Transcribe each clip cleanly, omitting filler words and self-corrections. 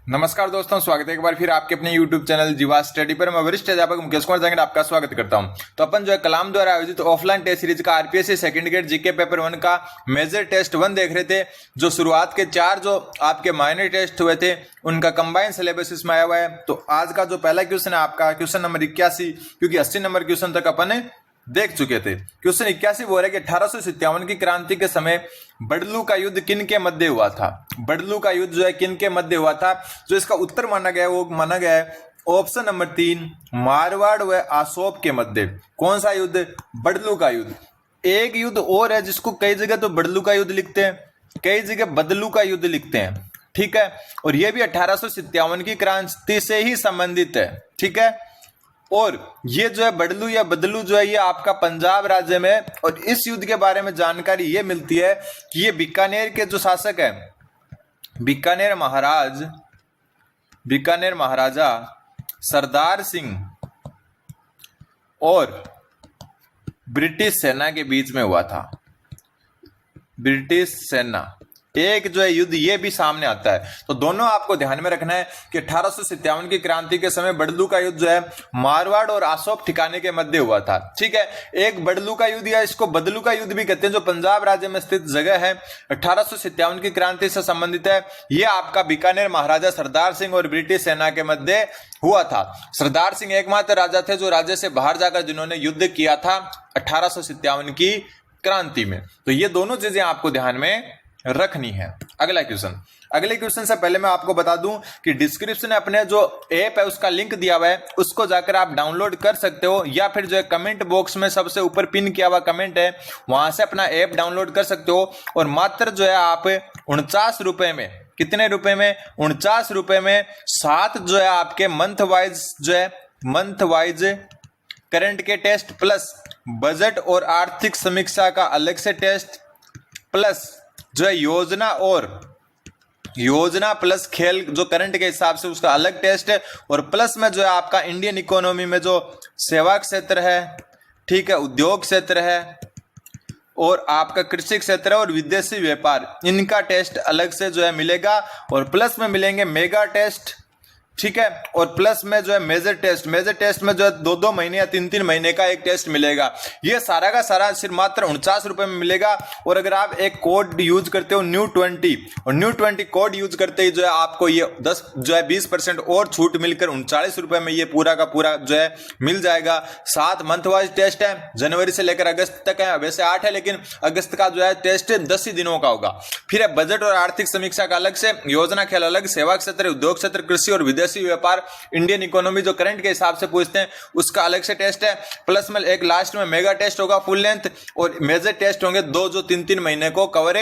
नमस्कार दोस्तों, स्वागत है एक बार फिर आपके अपने YouTube चैनल जीवा स्टडी पर। मैं वरिष्ठ अध्यापक मुकेश कुमार जांगड़ आपका स्वागत करता हूं। तो अपन जो है कलाम द्वारा आयोजित ऑफलाइन टेस्ट सीरीज का RPSC second grade GK paper 1 का मेजर टेस्ट 1 देख रहे थे। जो शुरुआत के 4 जो आपके माइनर टेस्ट हुए थे उनका कंबाइंड सिलेबस इसमें आया हुआ है। तो आज का जो पहला क्वेश्चन है आपका क्वेश्चन नंबर 81, क्योंकि 80 नंबर क्वेश्चन तक अपन देख चुके थे। क्वेश्चन 81 बोल रहा है कि 1857 की क्रांति के समय बडलू का युद्ध किन के मध्य हुआ था। बडलू का युद्ध जो है किन के मध्य हुआ था। जो इसका उत्तर माना गया है वो माना गया है ऑप्शन नंबर 3, मारवाड़ व आसोप के मध्य। कौन सा युद्ध? बडलू का युद्ध। एक युद्ध और है जिसको कई जगह तो बडलू का युद्ध लिखते हैं, कई जगह बदलू का युद्ध लिखते हैं, ठीक है। और यह भी 1857 की क्रांति से ही संबंधित है, ठीक है। और ये जो है बडलू या बदलू जो है ये आपका पंजाब राज्य में है। और इस युद्ध के बारे में जानकारी ये मिलती है कि ये बीकानेर के जो शासक है, बीकानेर महाराजा सरदार सिंह और ब्रिटिश सेना के बीच में हुआ था। ब्रिटिश सेना एक जो है युद्ध ये भी सामने आता है। तो दोनों आपको ध्यान में रखना है कि 1857 की क्रांति के समय बडलू का युद्ध जो है मारवाड़ और आसोप ठिकाने के मध्य हुआ था, ठीक है। एक बडलू का युद्ध या इसको बदलू का युद्ध भी कहते हैं, जो पंजाब राज्य में स्थित जगह है, 1857 की क्रांति से संबंधित है। यह आपका बीकानेर महाराजा सरदार सिंह और ब्रिटिश सेना के मध्य हुआ था। सरदार सिंह एकमात्र राजा थे जो राज्य से बाहर जाकर जिन्होंने युद्ध किया था 1857 की क्रांति में। तो ये दोनों चीजें आपको ध्यान में रखनी है। अगले क्वेश्चन से पहले मैं आपको बता दूं कि डिस्क्रिप्शन में अपने जो ऐप है उसका लिंक दिया हुआ है, उसको जाकर आप डाउनलोड कर सकते हो, या फिर जो है कमेंट बॉक्स में सबसे ऊपर पिन किया हुआ कमेंट है वहां से अपना ऐप डाउनलोड कर सकते हो। और मात्र जो है आप 49 रुपए में, कितने रुपए में? 49 रुपए में 7 जो है आपके मंथ वाइज करंट के टेस्ट प्लस बजट और आर्थिक समीक्षा का अलग से टेस्ट प्लस जो है योजना प्लस खेल जो करंट के हिसाब से उसका अलग टेस्ट है, और प्लस में जो है आपका इंडियन इकोनॉमी में जो सेवा क्षेत्र है, ठीक है, उद्योग क्षेत्र है, और आपका कृषि क्षेत्र है और विदेशी व्यापार, इनका टेस्ट अलग से जो है मिलेगा। और प्लस में मिलेंगे मेगा टेस्ट, ठीक है। और प्लस में जो है मेजर टेस्ट में जो है 2-2 महीने या 3-3 महीने का एक टेस्ट मिलेगा। ये सारा का सारा सिर्फ मात्र 49 रुपए में मिलेगा। और अगर आप एक कोड यूज करते हो new20, और new20 कोड यूज करते ही जो है आपको ये 20% और छूट मिलकर 39 रुपए में ये पूरा का पूरा जो है मिल जाएगा। 7 मंथ वाइज टेस्ट है, जनवरी से लेकर अगस्त तक है। वैसे 8 है लेकिन अगस्त का जो है टेस्ट 10 ही दिनों का होगा। फिर है बजट और आर्थिक समीक्षा का अलग से, योजना खेल अलग, सेवा क्षेत्र, उद्योग क्षेत्र, कृषि और विदेशी व्यापार, इंडियन इकोनॉमी जो करंट के हिसाब से पूछते हैं उसका अलग से टेस्ट है। प्लस में एक लास्ट में मेगा टेस्ट होगा फुल लेंथ, और मेजर टेस्ट होंगे 2 जो 3-3 महीने को कवर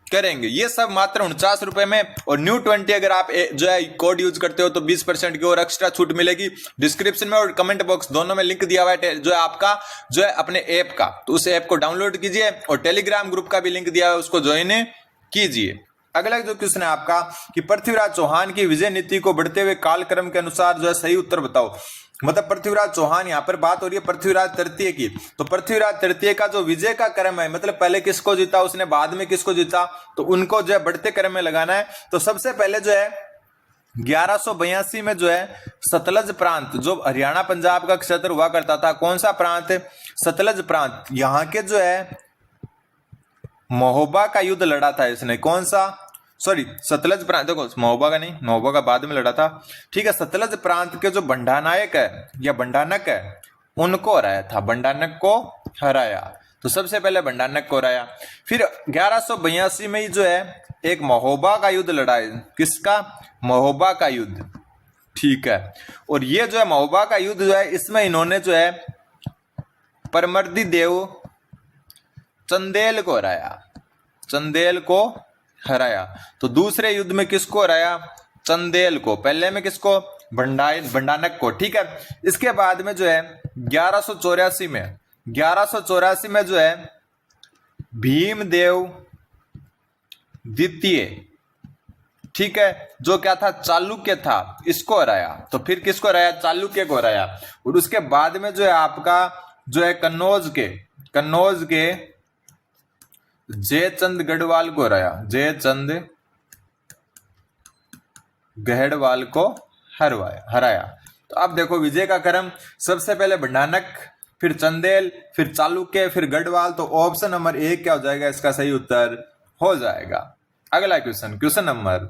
करेंगे। ये सब मात्र 49 रुपए में। और new20 अगर आप जो है कोड यूज करते हो तो 20% की और एक्स्ट्रा छूट मिलेगी। डिस्क्रिप्शन में और कमेंट बॉक्स दोनों में लिंक दिया हुआ है जो है आपका जो है अपने ऐप का, तो उस ऐप को डाउनलोड कीजिए। और टेलीग्राम ग्रुप का भी लिंक दिया हुआ है, उसको ज्वाइन कीजिए। अगला जो क्वेश्चन है आपका कि पृथ्वीराज चौहान की विजय नीति को बढ़ते हुए कालक्रम के अनुसार जो है सही उत्तर बताओ। मतलब पृथ्वीराज चौहान, यहाँ पर बात हो रही है पृथ्वीराज तृतीय की। तो पृथ्वीराज तृतीय का जो विजय का क्रम है, मतलब पहले किसको जीता उसने, बाद में किसको जीता, तो उनको जो है बढ़ते क्रम में लगाना है। तो सबसे पहले जो है 1182 में जो है सतलज प्रांत, जो हरियाणा पंजाब का क्षेत्र हुआ करता था, कौन सा प्रांत? सतलज प्रांत। यहाँ के जो है महोबा का युद्ध लड़ा था इसने। कौन सा? सॉरी, सतलज प्रांत, देखो महोबा का नहीं, महोबा का बाद में लड़ा था, ठीक है। सतलज प्रांत के जो भंडानायक है या भंडानक है उनको हराया था, भंडानक को हराया। तो सबसे पहले भंडानक को हराया। फिर 1182 में ही जो है एक महोबा का युद्ध लड़ा है। किसका? महोबा का युद्ध, ठीक है। और ये जो है महोबा का युद्ध जो है इसमें इन्होंने जो है परमर्दी देव चंदेल को हराया। तो दूसरे युद्ध में किसको हराया? चंदेल को। पहले में किसको? भंडानक को, ठीक है। इसके बाद में जो है 1184 में जो है भीमदेव द्वितीय, ठीक है, जो क्या था? चालुक्य था, इसको हराया। तो फिर किसको हराया? चालुक्य को हराया। और उसके बाद में जो है आपका जो है कन्नौज के जयचंद गढ़वाल को हराया। जयचंद गहड़वाल को हराया। तो अब देखो विजय का क्रम, सबसे पहले भंडानक, फिर चंदेल, फिर चालुक्य, फिर गढ़वाल। तो ऑप्शन नंबर 1 क्या हो जाएगा, इसका सही उत्तर हो जाएगा। अगला क्वेश्चन नंबर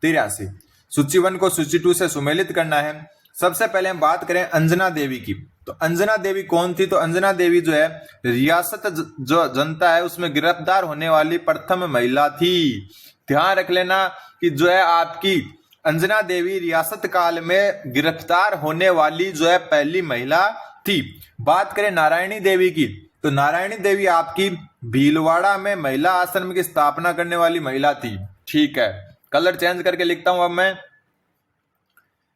83। सूची 1 को सूची 2 से सुमेलित करना है। सबसे पहले हम बात करें अंजना देवी की। तो अंजना देवी कौन थी? तो अंजना देवी जो है रियासत जो जनता है उसमें गिरफ्तार होने वाली प्रथम महिला थी। ध्यान रख लेना कि जो है आपकी अंजना देवी रियासत काल में गिरफ्तार होने वाली जो है पहली महिला थी। बात करें नारायणी देवी की, तो नारायणी देवी आपकी भीलवाड़ा में महिला आश्रम की स्थापना करने वाली महिला थी। ठीक है, कलर चेंज करके लिखता हूं अब मैं।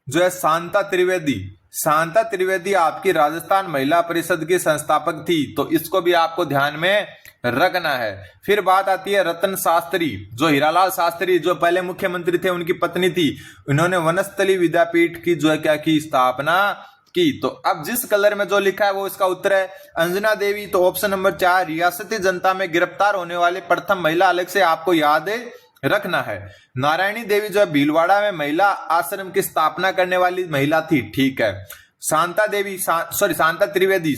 जो है शांता त्रिवेदी आपकी राजस्थान महिला परिषद की संस्थापक थी। तो इसको भी आपको ध्यान में रखना है। फिर बात आती है रतन शास्त्री, जो हीरालाल शास्त्री जो पहले मुख्यमंत्री थे उनकी पत्नी थी। इन्होंने वनस्थली विद्यापीठ की जो है क्या की स्थापना की। तो अब जिस कलर में जो लिखा है वो इसका उत्तर है अंजना देवी। तो ऑप्शन नंबर 4 रियासती जनता में गिरफ्तार होने वाली प्रथम महिला, अलग से आपको याद रखना है। नारायणी देवी जो है भीलवाड़ा में महिला आश्रम की स्थापना करने वाली महिला थी। ठीक है, शांता त्रिवेदी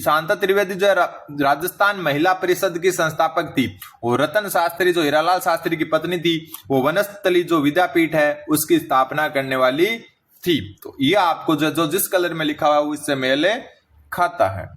जो है राजस्थान महिला परिषद की संस्थापक थी। और रतन शास्त्री जो हीरालाल शास्त्री की पत्नी थी वो वनस्थली जो विद्यापीठ है उसकी स्थापना करने वाली थी। तो ये आपको जो जिस कलर में लिखा हुआ है उससे मेल खाता है।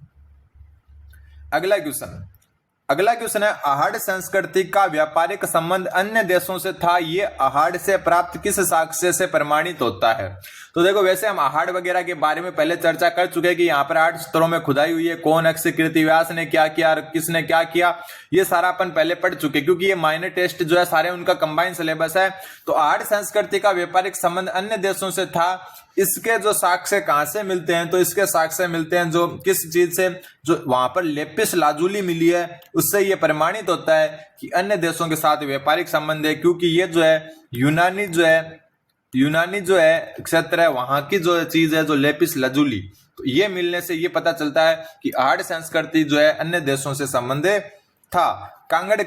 अगला क्वेश्चन है आहाड़ संस्कृति का व्यापारिक संबंध अन्य देशों से था। ये आहाड़ से प्राप्त किस साक्ष्य से प्रमाणित होता है? तो देखो वैसे हम आहाड़ वगैरह के बारे में पहले चर्चा कर चुके हैं कि यहाँ पर 8 स्तरों में खुदाई हुई है, कौन कृतिव्यास ने क्या किया, किसने क्या किया, ये सारा अपन पहले पढ़ चुके, क्योंकि ये माइनर टेस्ट जो है सारे उनका कंबाइन सिलेबस है। तो आहाड़ संस्कृति का व्यापारिक संबंध अन्य देशों से था। इसके जो साक्ष्य कहां से मिलते हैं? तो इसके साक्ष्य मिलते हैं जो किस चीज से, जो वहां पर लेपिस लाजुली मिली है उससे ये प्रमाणित होता है कि अन्य देशों के साथ व्यापारिक संबंध है। क्योंकि ये जो है यूनानी जो है क्षेत्र है, वहां की जो चीज है जो लेपिस लाजुली, तो ये मिलने से ये पता चलता है कि आहाड़ संस्कृति जो है अन्य देशों से संबंधित था। कांगड़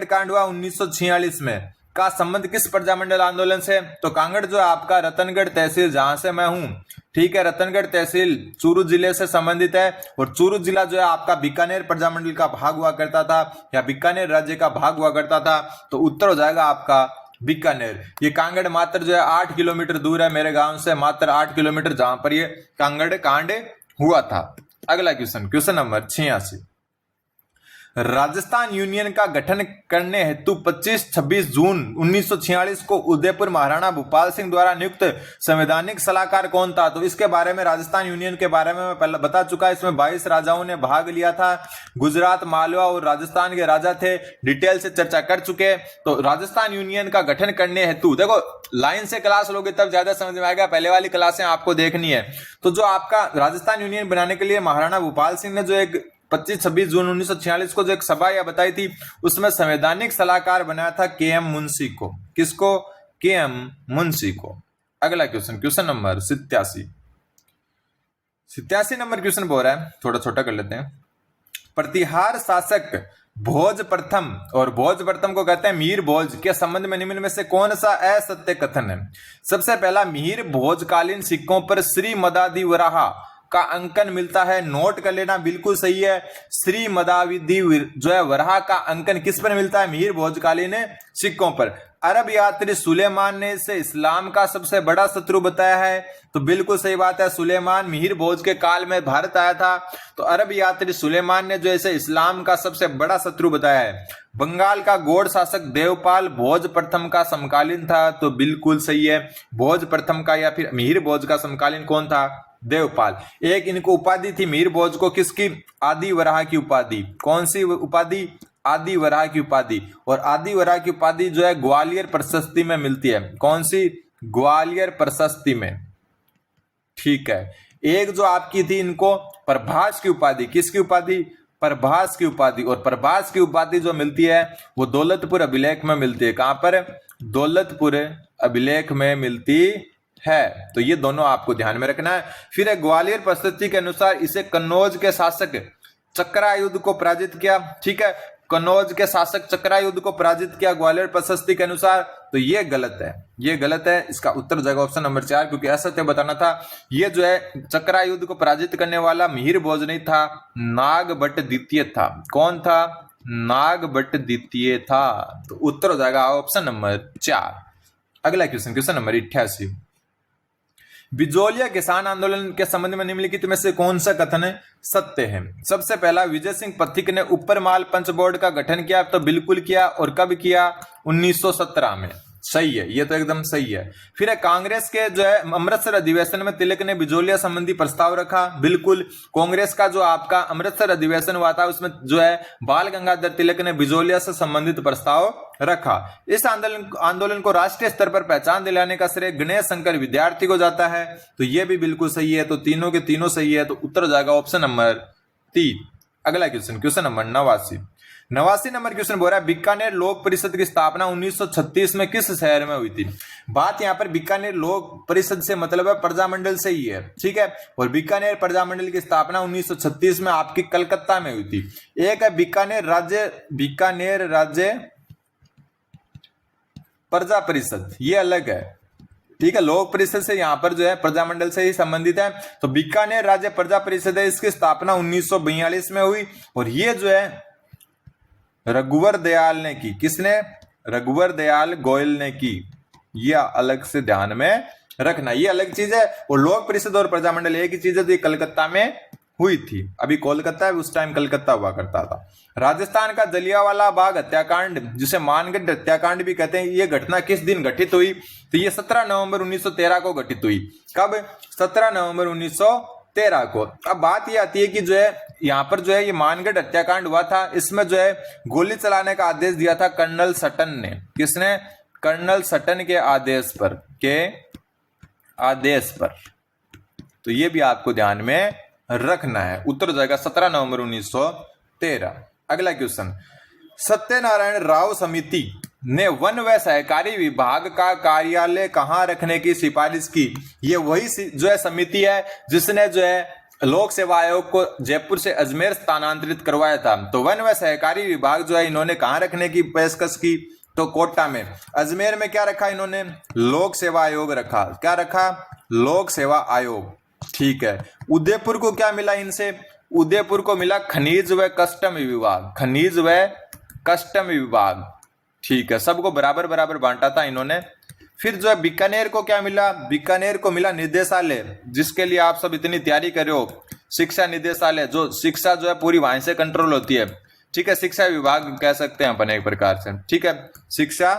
कांड हुआ 1946 में। का संबंध किस प्रजामंडल आंदोलन से? तो कांगड़ जो है आपका रतनगढ़ तहसील, जहां से मैं हूं, ठीक है, रतनगढ़ तहसील चूरू जिले से संबंधित है। और चूरू जिला जो है आपका बीकानेर प्रजामंडल का भाग हुआ करता था, या बीकानेर राज्य का भाग हुआ करता था। तो उत्तर हो जाएगा आपका बीकानेर। ये कांगड़ मात्र जो है 8 किलोमीटर दूर है मेरे गांव से, मात्र 8 किलोमीटर, जहां पर ये कांगड़ कांड हुआ था। अगला क्वेश्चन नंबर 86। राजस्थान यूनियन का गठन करने हेतु 25-26 जून 1946 को उदयपुर महाराणा भूपाल सिंह द्वारा नियुक्त संवैधानिक सलाहकार कौन था? तो इसके बारे में, राजस्थान यूनियन के बारे में मैं पहले बता चुका। इसमें 22 राजाओं ने भाग लिया था। गुजरात, मालवा और राजस्थान के राजा थे। डिटेल से चर्चा कर चुके। तो राजस्थान यूनियन का गठन करने हेतु, देखो लाइन से क्लास लोगे तब ज्यादा समझ में आएगा, पहले वाली क्लासें आपको देखनी है। तो जो आपका राजस्थान यूनियन बनाने के लिए महाराणा भूपाल सिंह ने जो एक 25-26 जून 1946 को जो एक सभा या बताई थी, उसमें संवैधानिक सलाहकार बनाया था के.एम. मुंशी को। किसको? के.एम. मुंशी को। अगला क्वेश्चन नंबर 87 नंबर क्वेश्चन बोल रहा है, थोड़ा छोटा कर लेते हैं। प्रतिहार शासक भोज प्रथम, और भोज प्रथम को कहते हैं मीर भोज, के संबंध में निम्न में से कौन सा असत्य कथन है? सबसे पहला, मीर भोजकालीन सिक्कों पर श्री मदादि वराहा का अंकन मिलता है। नोट कर लेना, बिल्कुल सही है। श्री मदाविधि जो है वराह का अंकन किस पर मिलता है? मीर भोजकालीन सिक्कों पर। अरब यात्री सुलेमान ने इसे इस्लाम का सबसे बड़ा शत्रु बताया है। तो बिल्कुल सही बात है, सुलेमान मीर भोज के काल में भारत आया था। तो अरब यात्री सुलेमान ने जो इसे इस्लाम का सबसे बड़ा शत्रु बताया है। बंगाल का गौड़ शासक देवपाल भोज प्रथम का समकालीन था। तो बिल्कुल सही है, भोज प्रथम का या फिर मीर भोज का समकालीन कौन था? देवपाल। एक इनको उपाधि थी मीर भोज को, किसकी? आदि वराह की उपाधि। कौन सी उपाधि? आदि वराह की उपाधि। और आदि वराह की उपाधि जो है ग्वालियर प्रशस्ति में मिलती है। कौन सी? ग्वालियर प्रशस्ति में। ठीक है। एक जो आपकी थी इनको प्रभास की उपाधि। किसकी उपाधि? प्रभास की उपाधि। और प्रभास की उपाधि जो मिलती है वो दौलतपुर अभिलेख में मिलती है। कहां पर? दौलतपुर अभिलेख में मिलती है। तो ये दोनों आपको ध्यान में रखना है। फिर ग्वालियर प्रशस्ति के अनुसार इसे कन्नौज के शासक चक्रायुध को पराजित किया। ठीक है। कन्नौज के शासक चक्रायुध को पराजित किया ग्वालियर प्रशस्ति के अनुसार? तो ये गलत है, ये गलत है। इसका उत्तर जाएगा ऑप्शन नंबर 4, क्योंकि असत्य बताना था। ये जो है चक्रायुध को पराजित करने वाला मिहिर भोज नहीं था, नागभट्ट द्वितीय था। कौन था? नागभट्ट द्वितीय था। तो उत्तर हो जाएगा ऑप्शन नंबर 4। अगला क्वेश्चन नंबर 88। बिजोलिया किसान आंदोलन के संबंध में निम्नलिखित में से कौन सा कथन सत्य है? सबसे पहला, विजय सिंह पथिक ने ऊपर माल पंच बोर्ड का गठन किया। तो बिल्कुल किया। और कब किया? 1917 में। सही है, ये तो एकदम सही है। फिर है, कांग्रेस के जो है अमृतसर अधिवेशन में तिलक ने बिजोलिया संबंधी प्रस्ताव रखा। बिल्कुल। कांग्रेस का जो आपका अमृतसर अधिवेशन हुआ था उसमें जो है बाल गंगाधर तिलक ने बिजोलिया से संबंधित प्रस्ताव रखा। इस आंदोलन को राष्ट्रीय स्तर पर पहचान दिलाने का श्रेय गणेश शंकर विद्यार्थी को जाता है। तो ये भी बिल्कुल सही है। तो तीनों के तीनों सही है। तो उत्तर हो जाएगा ऑप्शन नंबर 3। अगला क्वेश्चन नंबर 89 नंबर क्वेश्चन बोल रहा है, बीकानेर लोक परिषद की स्थापना 1936 में किस शहर में हुई थी? बात यहां पर बीकानेर लोक परिषद से मतलब है प्रजामंडल से ही है, ठीक है। और बीकानेर प्रजामंडल की स्थापना 1936 में आपकी कलकत्ता में हुई थी। एक है बीकानेर राज्य प्रजा परिषद, ये अलग है, ठीक है। लोक परिषद से यहां पर जो है प्रजामंडल से ही संबंधित है। तो बीकानेर राज्य प्रजा परिषद है, इसकी स्थापना 1942 में हुई। और ये जो है रघुवर दयाल ने की। किसने? रघुवर दयाल गोयल ने की। यह अलग से ध्यान में रखना, ये अलग चीज है। और लोक परिषद और प्रजामंडल एक ही चीज है। तो ये कलकत्ता में हुई थी। अभी कोलकाता है, उस टाइम कलकत्ता हुआ करता था। राजस्थान का जलियांवाला बाग हत्याकांड, जिसे मानगढ़ हत्याकांड भी कहते हैं, ये घटना किस दिन घटित हुई? तो ये 17 नवंबर 1913 को घटित हुई। कब? 17 नवंबर 1913 को। अब बात ये आती है कि जो है यहाँ पर जो है ये मानगढ़ हत्याकांड हुआ था, इसमें जो है गोली चलाने का आदेश दिया था कर्नल सटन ने। किसने? कर्नल सटन के आदेश पर। तो ये भी आपको ध्यान में रखना है। उत्तर हो जाएगा 17 नवंबर 1913। अगला क्वेश्चन, सत्यनारायण राव समिति ने वन व सहकारी विभाग का कार्यालय कहां रखने की सिफारिश की? ये वही जो है समिति है जिसने जो है लोक सेवा आयोग को जयपुर से अजमेर स्थानांतरित करवाया था। तो वन व सहकारी विभाग जो है इन्होंने कहां रखने की पेशकश की? तो कोटा में। अजमेर में क्या रखा इन्होंने? लोक सेवा आयोग रखा। क्या रखा? लोक सेवा आयोग, ठीक है। उदयपुर को क्या मिला इनसे? उदयपुर को मिला खनिज व कस्टम विभाग, ठीक है। सबको बराबर बराबर बांटा था इन्होंने। फिर जो है बीकानेर को क्या मिला? बीकानेर को मिला निदेशालय, जिसके लिए आप सब इतनी तैयारी कर रहे हो, शिक्षा निदेशालय। जो शिक्षा जो है पूरी वहीं से कंट्रोल होती है, ठीक है। शिक्षा विभाग कह सकते हैं अपन एक प्रकार से, ठीक है। शिक्षा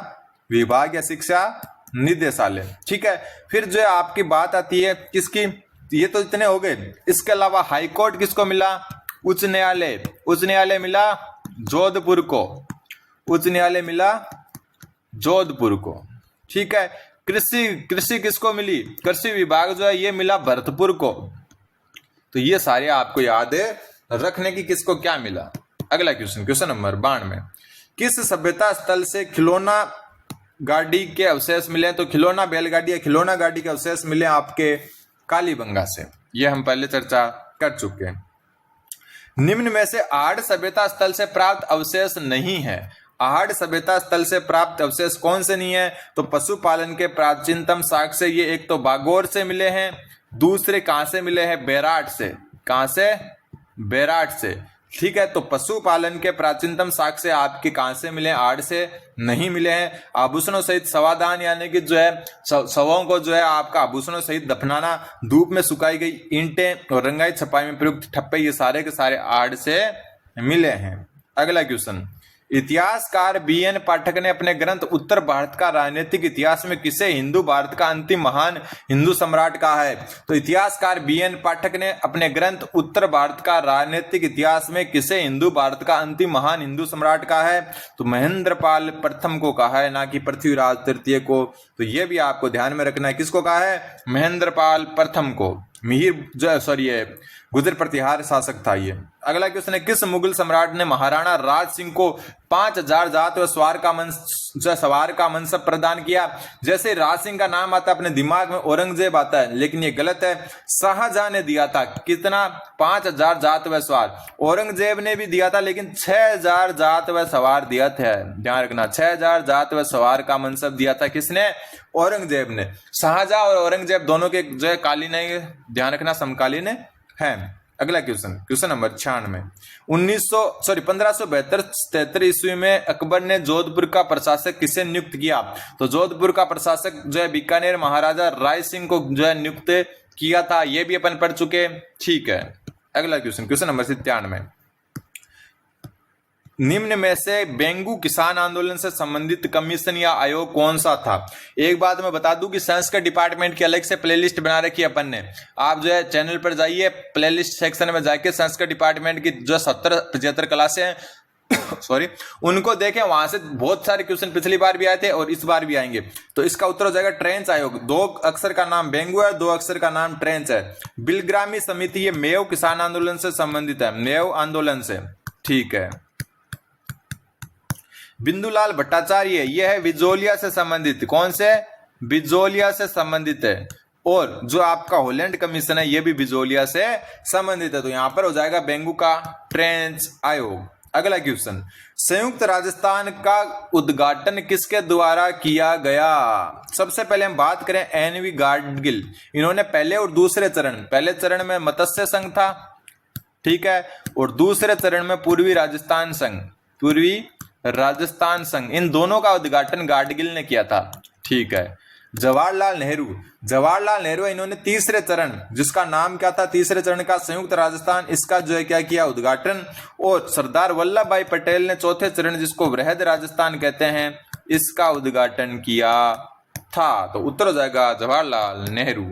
विभाग या शिक्षा निदेशालय, ठीक है। फिर जो है आपकी बात आती है किसकी? ये तो इतने हो गए। इसके अलावा हाईकोर्ट किसको मिला? उच्च न्यायालय मिला जोधपुर को। उच्च न्यायालय मिला जोधपुर को, ठीक है। कृषि किसको मिली? कृषि विभाग जो है ये मिला भरतपुर को। तो ये सारे आपको याद रखने की किसको क्या मिला। अगला क्वेश्चन नंबर 92, किस सभ्यता स्थल से खिलौना गाड़ी के अवशेष मिले? तो खिलौना बैलगाड़ी या खिलौना गाड़ी के अवशेष मिले आपके कालीबंगा से। ये हम पहले चर्चा कर चुके हैं। निम्न में से आहड़ सभ्यता स्थल से प्राप्त अवशेष नहीं है। आहड़ सभ्यता स्थल से प्राप्त अवशेष कौन से नहीं है? तो पशुपालन के प्राचीनतम साक्ष्य ये एक तो बागोर से मिले हैं, दूसरे कहां से मिले हैं? बेराट से। कहां से? बेराट से, ठीक है। तो पशुपालन के प्राचीनतम साक्ष्य आपके कहां से मिले? आहड़ से नहीं मिले हैं। आभूषणों सहित शवादान, यानी कि जो है शवों को जो है आपका आभूषणों सहित दफनाना, धूप में सुखाई गई ईंटें और रंगाई छपाई में प्रयुक्त ठप्पे, ये सारे के सारे आहड़ से मिले हैं। अगला क्वेश्चन, इतिहासकार बीएन पाठक ने अपने ग्रंथ उत्तर भारत का राजनीतिक इतिहास में किसे हिंदू भारत का अंतिम महान हिंदू सम्राट कहा है? तो इतिहासकार बीएन पाठक ने अपने ग्रंथ उत्तर भारत का राजनीतिक इतिहास में किसे हिंदू भारत का अंतिम महान हिंदू सम्राट कहा है? तो महेंद्रपाल प्रथम को कहा है, ना कि पृथ्वीराज तृतीय को। तो यह भी आपको ध्यान में रखना है। किसको कहा है? महेंद्रपाल प्रथम को। गुजर प्रतिहार शासक था ये। अगला क्वेश्चन है, किस मुगल सम्राट ने महाराणा राज सिंह को 5000 जात व सवार का मनसब प्रदान किया। जैसे राज सिंह का नाम आता है अपने दिमाग में औरंगजेब आता है, लेकिन ये गलत है। शाहजहां ने दिया था कितना? 5000 जात व सवार। औरंगजेब ने भी दिया था लेकिन 6000 जात व सवार दिया था। ध्यान रखना, 6000 जात व सवार का मनसब दिया था किसने? औरंगजेब ने। शाहजहां और औरंगजेब दोनों के जो है कालीन है, ध्यान रखना, समकालीन है। अगला क्वेश्चन नंबर 96। 1572-73 ईस्वी में अकबर ने जोधपुर का प्रशासक किसे नियुक्त किया? तो जोधपुर का प्रशासक जो है बीकानेर महाराजा राय सिंह को जो है नियुक्त किया था। ये भी अपन पढ़ चुके, ठीक है। अगला क्वेश्चन नंबर 97। निम्न में से बेंगू किसान आंदोलन से संबंधित कमीशन या आयोग कौन सा था? एक बात मैं बता दूं कि संस्कृत डिपार्टमेंट की अलग से प्लेलिस्ट बना रखी है अपन ने। आप जो है चैनल पर जाइए, प्लेलिस्ट सेक्शन में जाके संस्कृत डिपार्टमेंट की जो 70-75 क्लासें हैं सॉरी, उनको देखें। वहां से बहुत सारे क्वेश्चन पिछली बार भी आए थे और इस बार भी आएंगे। तो इसका उत्तर हो जाएगा ट्रेंच आयोग। 2 अक्षर का नाम बेंगू है, 2 अक्षर का नाम ट्रेंच है। बिलग्रामी समिति ये मेव किसान आंदोलन से संबंधित है, मेव आंदोलन से, ठीक है। बिंदुलाल भट्टाचार्य यह है बिजोलिया से संबंधित। कौन से? बिजोलिया से संबंधित है। और जो आपका हॉलैंड कमीशन है ये भी बिजोलिया से संबंधित है। तो यहां पर हो जाएगा बेंगू का ट्रेंच आयोग। अगला क्वेश्चन, संयुक्त राजस्थान का उद्घाटन किसके द्वारा किया गया? सबसे पहले हम बात करें एनवी गाडगिल। इन्होंने पहले और दूसरे चरण, पहले चरण में मत्स्य संघ था, ठीक है, और दूसरे चरण में पूर्वी राजस्थान संघ, पूर्वी राजस्थान संघ, इन दोनों का उद्घाटन गाडगिल ने किया था, ठीक है। जवाहरलाल नेहरू इन्होंने तीसरे चरण, जिसका नाम क्या था तीसरे चरण का? संयुक्त राजस्थान, इसका जो है क्या किया? उद्घाटन। और सरदार वल्लभ भाई पटेल ने चौथे चरण, जिसको वृहद राजस्थान कहते हैं, इसका उद्घाटन किया था। तो उत्तर हो जाएगा Jawaharlal Nehru.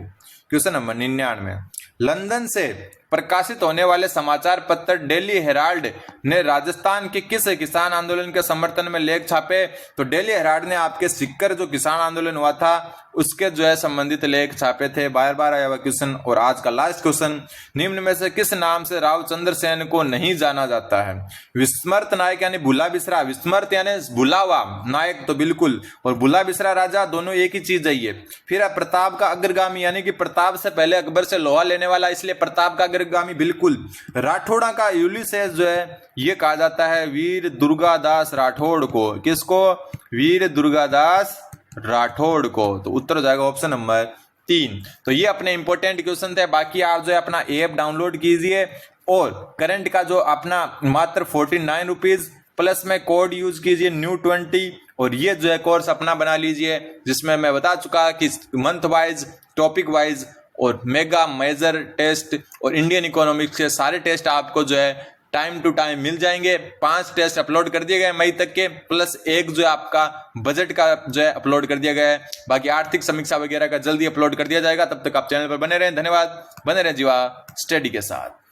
Question number 99। London से प्रकाशित होने वाले समाचार पत्र डेली हेराल्ड ने राजस्थान के किस किसान आंदोलन के समर्थन में लेख छापे? तो डेली हेराल्ड ने आपके सिक्कर जो किसान आंदोलन हुआ था उसके जो है संबंधित लेख छापे थे। बार बार आया हुआ क्वेश्चन। और आज का लास्ट क्वेश्चन, निम्न में से किस नाम से राव चंद्र सेन को नहीं जाना जाता है? विस्मृत नायक यानी भूला बिसरा, विस्मृत यानी भूला हुआ, नायक तो बिल्कुल, और भूला बिसरा राजा, दोनों एक ही चीज है ये। फिर है प्रताप का अग्रगामी, यानी कि प्रताप से पहले अकबर से लोहा लेने वाला, इसलिए प्रताप का अग्रगामी बिल्कुल। राठौड़ा का यूलिसेस जो है ये कहा जाता है वीर दुर्गादास राठौड़ को। किसको? वीर दुर्गादास राठौड़ को। तो उत्तर हो जाएगा ऑप्शन नंबर 3। तो ये अपने इंपॉर्टेंट क्वेश्चन थे। बाकी आप जो है अपना ऐप डाउनलोड कीजिए और करंट का जो अपना मात्र 49 रुपीज प्लस में कोड यूज कीजिए new20, और ये जो है कोर्स अपना बना लीजिए, जिसमें मैं बता चुका कि मंथ वाइज, टॉपिक वाइज और मेगा मेजर टेस्ट और इंडियन इकोनॉमिक्स के सारे टेस्ट आपको जो है टाइम टू टाइम मिल जाएंगे। 5 टेस्ट अपलोड कर दिए गए मई तक के, प्लस एक जो है आपका बजट का जो है अपलोड कर दिया गया है। बाकी आर्थिक समीक्षा वगैरह का जल्दी अपलोड कर दिया जाएगा। तब तक आप चैनल पर बने रहें। धन्यवाद। बने रहें जीवा स्टडी के साथ।